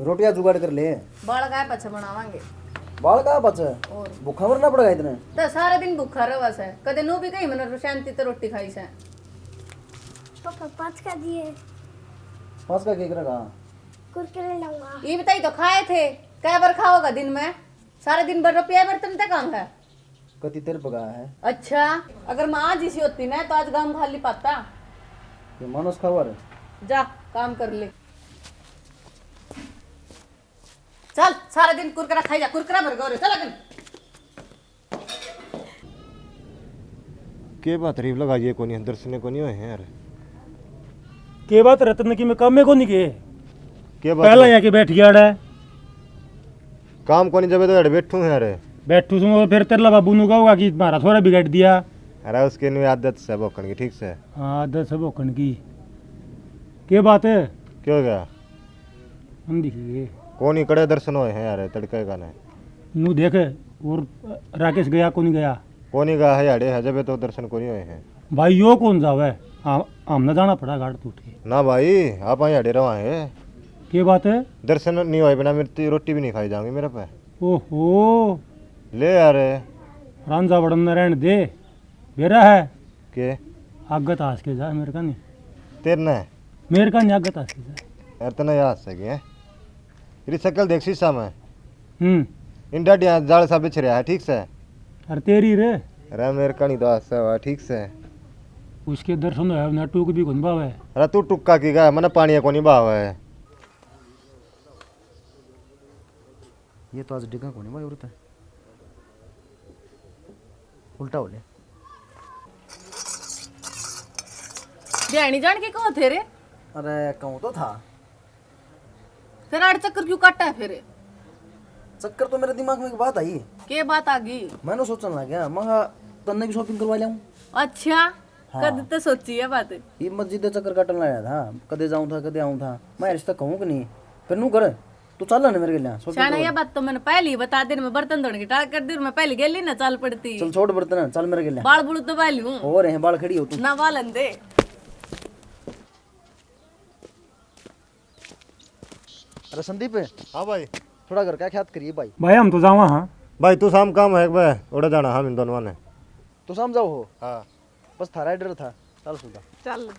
रोटियां जुगाड़ कर ले। बाल काय पछ बनावांगे। बाल का बच और भूखा मरना पड़ेगा इतने। तो सारा दिन भूखा रह बस है कदे नो भी कहीं मन शांति तो रोटी खाई से। पापा 5 का दिए। 5 का केक रखा कुरकुरे लाऊंगा। ये बताई तो खाए थे क्या बार खाओगा दिन में सारा दिन भर रुपया बर्तन तक काम है। कति तेरे पका है। अच्छा अगर मैं आज इसी होती ना तो आज गांव खाली पाता। ये मानस खबर जा काम कर ले। चल सारा दिन कुरकुरा खाई जा कुरकुरा भर गौरे चल अगन। के बात रीव लगाइए कोनी दर्शन कोनी होए हैं यार। के बात रतन की मैं काम में को नहीं गए के बात पहला यहाँ के बैठ गया है काम कोनी जब तो बैठू है यार। बैठू सुनो फिर तेरा बाबू नु कहोगा कि मारा थोड़ा बिगाड़ दिया। अरे उसके नु आदत से भोकन की ठीक से। हाँ आदत से भोकन की के बात है क्यों हो गया हम देखिए कोनी कड़े दर्शन होए हैं यार तड़के का ने नू देख और राकेश गया को नहीं गया कोनी का है यार है जब तो दर्शन कोनी होए हैं। भाई यो कौन जावे हमने जाना पड़ा घाट टूट के। ना भाई आप यहाँ रवा है के बात है दर्शन नहीं होए बिना मेरी रोटी भी नहीं खाई जाऊंगी मेरे पे। ओहो ले यार रांझा बड़न रहने दे बेरा है के आगत आस के जा मेरे का नहीं तेरे ने मेरे का नहीं आगत आस के जा यार तना याद सके हैं तेरी शक्ल देख शीशा में इन डाडिया जाल सा बिछ रहा है ठीक से। अरे तेरी रे अरे मेरे का नहीं दोस्त है ठीक से। उसके दर्शन है ना टूक भी कौन बाव है। अरे तू टुक्का की गा मैंने पानी को नहीं भाव है। ये तो आज डिगा को नहीं भाई उड़ता उल्टा हो ले। ध्यानी जान के कहो थे रे। अरे कहूँ तो था फिर आड़ चक्कर क्यों काटा है फिर। चक्कर तो मेरे दिमाग में एक बात आई। के बात आ गई। मैंने सोचने लग गया मैं तन्ने की शॉपिंग करवा लिया। अच्छा हाँ। कद तो सोची है बात। ये मस्जिद चक्कर काटने लाया था कदे जाऊँ था कदे आऊँ था मैं रिश्ता कहूँ कि नहीं फिर नू कर तू चल ना मेरे के लिए शाना ये बात तो मैंने पहले ही बता दी मैं बर्तन धोने की टाल कर दी मैं पहले गेली ना चल पड़ती। चल छोड़ बर्तन चल मेरे के लिए। बाल बुड़ तो पहले हूँ हो रहे हैं बाल खड़ी हो तू ना बाल अंधे। अरे संदीप हाँ भाई थोड़ा घर का ख्याल करिए भाई। भाई हम तो जावा हाँ भाई तू शाम काम है भाई उड़ा जाना हम इन दोनों ने। तो शाम जाओ हो हाँ बस थारा डर था चल सुधा चल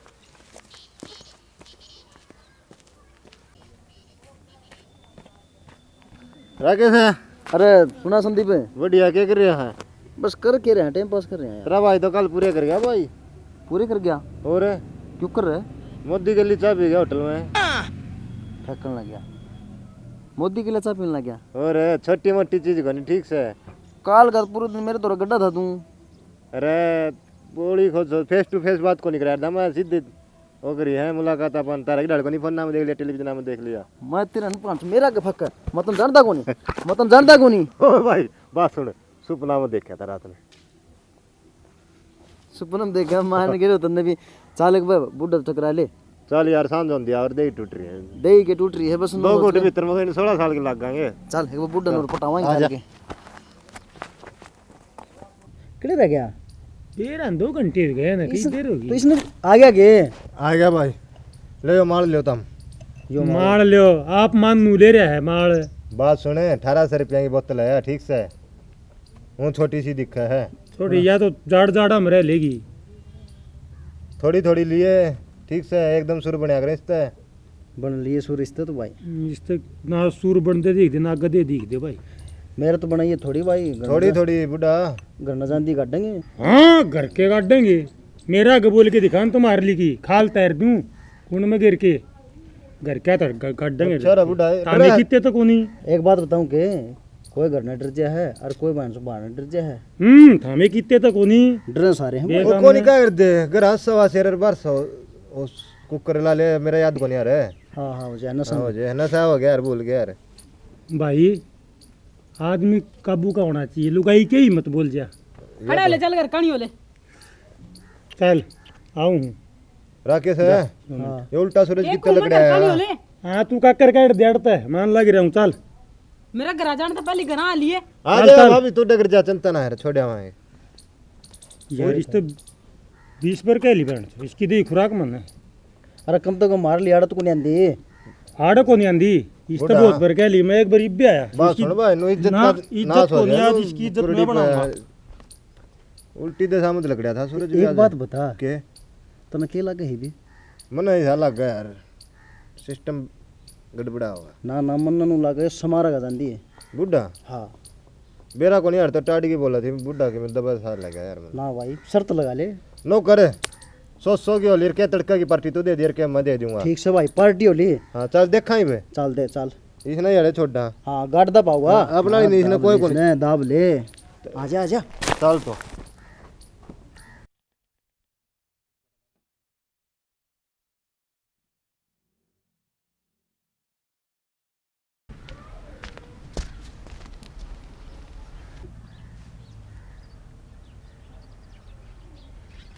राकेश है अरे सुना संदीप बढ़िया क्या कर रहे हैं। बस कर के रहे हैं टाइम पास कर रहे हैं यार। तेरा भाई तो कल पूरे कर गया भाई। पूरे कर गया और क्यों कर रहे मोदी के लिए चाय पी गया होटल में फेंकने लग गया मोदी के लिए चाय पीने लग गया। और छोटी मोटी चीज को नहीं ठीक से। काल का पूरे दिन मेरे तो गड्ढा था तू। अरे बोली खोज फेस टू फेस बात को नहीं कराया था मैं सीधे वो करी है मुलाकात अपन तारा की डाल को नहीं फोन नाम देख लिया टेलीविजन में देख लिया। मैं तेरा अनुप्रांत मेरा के फक्कर मतलब जानता को नहीं मतलब जानता को नहीं। ओ भाई बात सुन सपना में देखा था रात में सुपनम देखा मान गिरो तन्ने भी चालक भाई बुढ़ा टकरा ले। चल यार सांझ हों दिया और दही टूट रही है दही के टूट रही है बस दो घोटे भीतर में 16 साल के लग जाएंगे। चल एक बुढ़ा नूर पटावांगे चल के किधर रह गया। तेरा 2 घंटे हो गए ना कई देर होगी तो इसने आ गया के आ गया भाई ले माल लियो तुम मार लियो आप मान नू ले रहा है मार। बात सुने 1800 रुपया की बोतल है ठीक से वो छोटी सी दिक्कत है छोटी या तो जाड़ जाड़ा में रह लेगी थोड़ी थोड़ी लिए ठीक से एकदम सुर बना कर इससे बन लिए सुर रिश्ते तो भाई इस तक ना सूर बनते देख दे ना गधे दिख दे भाई। मेरा तो बनाइए थोड़ी भाई थोड़ी थोड़ी बुढ़ा घर न जानती काटेंगे। हाँ घर के काटेंगे मेरा आगे बोल के दिखा तुम्हारे लिखी खाल तैर दूं कुंड में गिर के घर क्या काटेंगे अच्छा बुढ़ा ताने कितने तो कोनी। एक बात बताऊं के कोई घर न डर जा है और कोई बाहर से बाहर न डर जा है। थामे कितने तो कोनी डर सारे हैं वो कोनी क्या कर दे घर सवा शेर बार उस कुकर ला ले मेरा याद को नहीं आ रहा है। हाँ हाँ हो जाए नशा हो जाए नशा हो गया यार भूल गया यार। भाई आदमी काबू का होना चाहिए लुगाई के ही मत बोल जा। खड़े ले चल कर कहानी हो ले चल आऊं राकेश है ये उल्टा सूरज कितना लग रहा है। हाँ तू का कर काट देड़ता है मान लग रहा हूँ चल मेरा घर जान तो पहले घर आ लिए आ जा भाभी तू डगर जा चिंता ना है छोड़िया वहां यार इस तो 20 पर क्या ली बहन इसकी दी खुराक मन है। अरे कम तो कम मार लिया तो को नहीं आंदी आड़ को नहीं आंदी इस तो बहुत बार कह ली मैं एक बार इब्बे आया बात सुन भाई नु इज्जत ना इज्जत को नहीं आज इसकी इज्जत मैं बनाऊंगा। उल्टी दे सामने लग था सूरज भी एक बात बता के तने के लगे ही भी मन ऐसा लग गया यार सिस्टम गड़बड़ा होगा ना ना मन नु लगे समारा का जांदी है बुढ़ा हाँ बेरा को नहीं हरता टाड़ी की बोला थी बुढ़ा के मैं दबा सार लगा यार मैं ना भाई शर्त लगा ले नो करे 100 की होली के तड़का की पार्टी तो दे देर के मैं दे दूंगा ठीक से भाई पार्टी होली हाँ चल देखा ही मैं चल दे चल इसने यार छोड़ा हाँ गाड़ दा पाऊगा अपना ही नहीं इसने कोई को नहीं दाब ले आजा आजा चल तो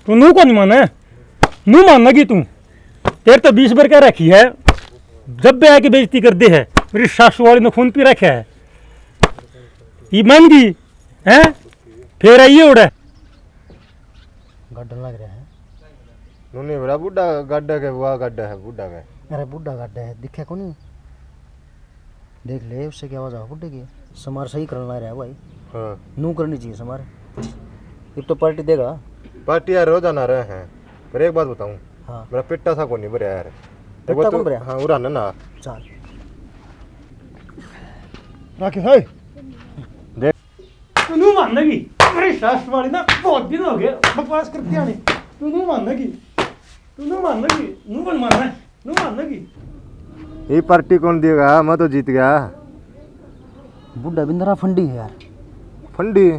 तू नू को नहीं माना है नू मानना की तू तेरे तो 20 बार क्या रखी है जब भी आके बेइज्जती कर दे है मेरी सासू वाली ने खून पी रखा है ये मान गई है फिर आइए उड़ा गड्ढा लग रहा है नूनी बड़ा बुढ़ा गड्ढा के हुआ गड्ढा है बुढ़ा का अरे बुढ़ा गड्ढा है दिखे को नहीं देख ले उससे क्या आवाज आ बुढ़े की समार सही करना रहा है भाई हाँ नू करनी चाहिए समार एक तो पार्टी देगा पार्टी यार रोजाना रहे हैं पर एक बात बताऊं हाँ मेरा पिट्टा सा को नहीं भरया यार पिट्टा कौन भरया? हाँ उड़ाना ना चल राकेश हाय तू नू मानना की मेरी सासू वाली ना बहुत दिन हो गए बकवास करती आने तू नू मानना की तू नू मानना की नू कौन मानना है नू मानना की ये पार्टी कौन देगा मैं तो जीत गया बुढ़ा बिंदरा फंडी है यार फंडी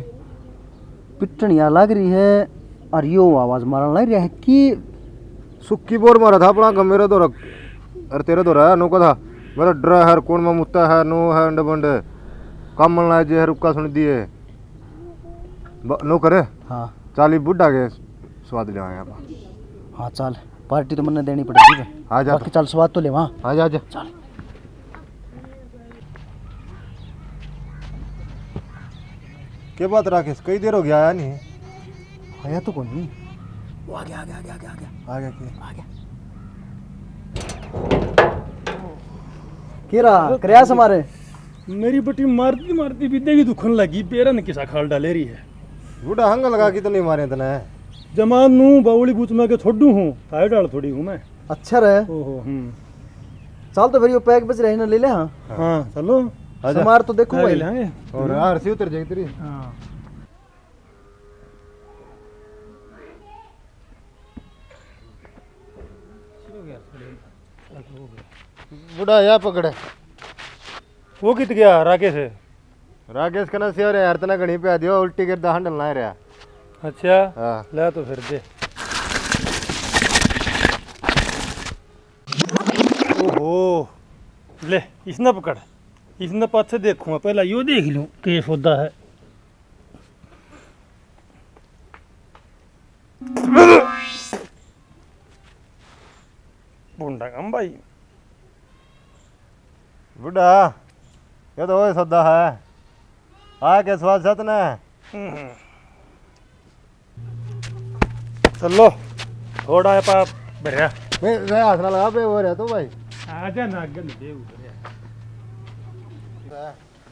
पिटनिया लग रही है और यो आवाज मारने लग रहा है कि सुक्की बोर मारा था अपना गम मेरा तो रख अरे तेरा तो रहा नो को था मेरा डर है कौन में मुत्ता है नो है अंड बंड काम मन लाए जे है रुका सुन दिए नो करे हाँ चाली बुढ़ा के स्वाद ले आए आप हाँ चल पार्टी तो मैंने देनी पड़ेगी बे। आ जा बाकी चल स्वाद तो ले वहाँ आ जा चल के बात राकेश कई देर हो गया आया नहीं आया तो कौन नहीं वो आ गया आ गया आ गया आ गया आ गया आ गया के आ गया केरा प्रयास हमारे मेरी बटी मारती मारती विद्या की दुखन लगी पेरा ने किसा खाल डाले रही है बुढ़ा हंग लगा के तो नहीं मारे इतना जमान नू बावली बूच में के छोड़ू हूँ थाई डाल थोड़ी हूँ मैं अच्छा रहे ओहो चल तो फिर ये पैक बच रहे ना ले ले हाँ हाँ चलो आजा समार तो देखो भाई लेंगे और आरसी उतर जाएगी तेरी हाँ बुढ़ा या पकड़े वो कित गया राकेश है राकेश कना से और यार तना घणी पे आ दियो उल्टी करदा हंडल ना रहा अच्छा हां ले तो फिर दे ओहो ले इसने पकड़ इसने पाछे देखूंगा पहला यो देख लूं के सौदा है बुंडा कम भाई बुढ़ा ये तो ओए सौदा है आ के स्वाद सत ना चलो थोड़ा है पाप भरिया मैं हाथ ना लगा पे हो रहा तो भाई आजा ना गन दे उधर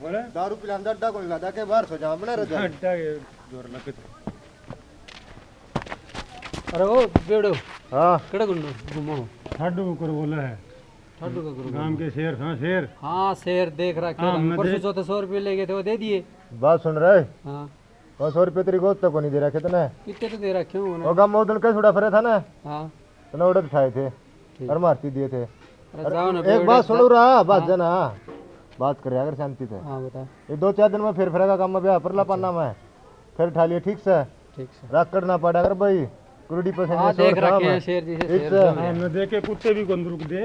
बोले दारू पिलांदा अड्डा कोनी लादा के बाहर सो जा बने रजा हटा के जोर लगे अरे ओ बेड़ो हां केड़ा गुंडो घुमो ठाडू कर बोला है ठाडू का करो गांव के शेर हाँ शेर हाँ शेर देख रहा हाँ, क्या मैं परसों देख- चौथे 100 रुपये ले गए थे वो दे दिए बात सुन रहे हाँ और 100 रुपये तेरी गोद तक को नहीं दे रखे तना इतने तो दे रखे हूँ और गम उधर के छुड़ा फरे था ना हाँ तना उड़द उठाए थे और मारती दिए थे अरे जाओ ना एक बात सुनो रहा बात जना बात करे अगर शांति से हाँ बता ये 2-4 दिन में फिर फिरेगा काम में ब्याह पर ला पाना मैं फिर उठा लिए ठीक से ठीक से राख करना पड़ा अगर भाई कुरडी पर हाँ देख रखे हैं शेर जैसे शेर से हाँ, न देखे कुत्ते भी को रुक दे